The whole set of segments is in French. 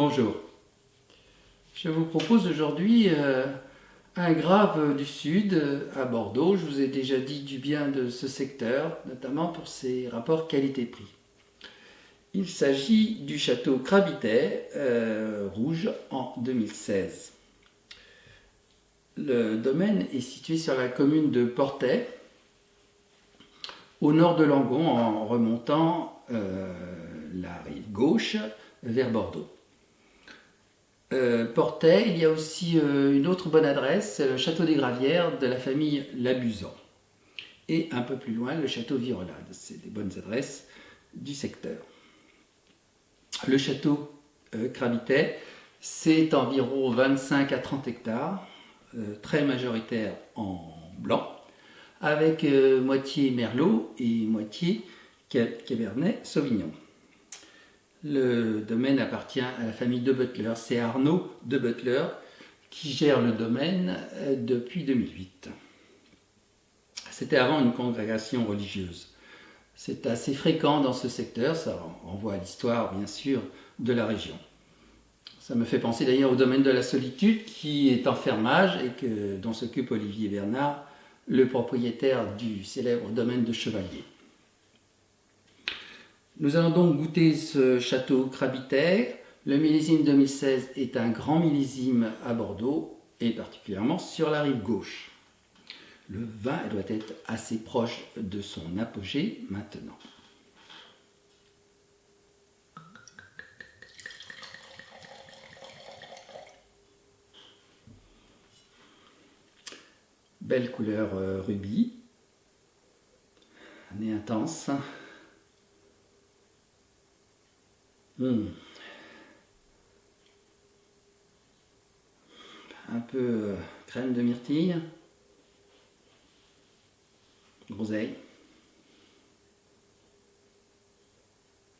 Bonjour, je vous propose aujourd'hui un Grave du Sud à Bordeaux. Je vous ai déjà dit du bien de ce secteur, notamment pour ses rapports qualité-prix. Il s'agit du château Crabitay rouge en 2016. Le domaine est situé sur la commune de Portet, au nord de Langon, en remontant la rive gauche vers Bordeaux. Portet, il y a aussi une autre bonne adresse, c'est le château des Gravières de la famille Labuzan. Et un peu plus loin, le château Virolade. C'est des bonnes adresses du secteur. Le château Crabitay, c'est environ 25 à 30 hectares, très majoritaire en blanc, avec moitié Merlot et moitié Cabernet Sauvignon. Le domaine appartient à la famille de Butler. C'est Arnaud de Butler qui gère le domaine depuis 2008. C'était avant une congrégation religieuse. C'est assez fréquent dans ce secteur, ça renvoie à l'histoire bien sûr de la région. Ça me fait penser d'ailleurs au domaine de la solitude qui est en fermage et dont s'occupe Olivier Bernard, le propriétaire du célèbre domaine de Chevalier. Nous allons donc goûter ce château Crabitay. Le millésime 2016 est un grand millésime à Bordeaux et particulièrement sur la rive gauche. Le vin doit être assez proche de son apogée maintenant. Belle couleur rubis, nez intense. Un peu crème de myrtille, groseille,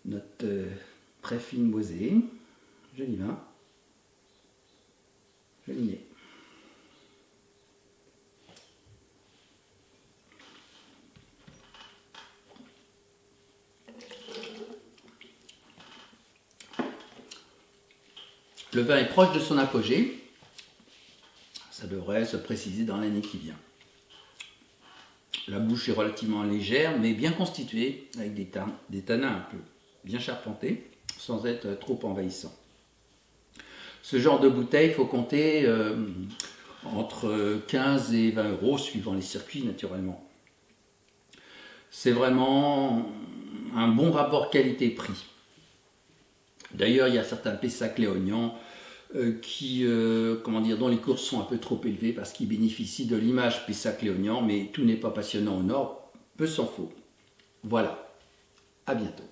note très fine boisée, joli vin, joli nez. Le vin est proche de son apogée, ça devrait se préciser dans l'année qui vient. La bouche est relativement légère mais bien constituée avec des tanins un peu bien charpentés sans être trop envahissants. Ce genre de bouteille, il faut compter entre 15 et 20 euros suivant les circuits naturellement. C'est vraiment un bon rapport qualité-prix. D'ailleurs, il y a certains Pessac-Léognan dont les courses sont un peu trop élevées parce qu'ils bénéficient de l'image Pessac-Léognan, mais tout n'est pas passionnant au nord, peu s'en faut. Voilà, à bientôt.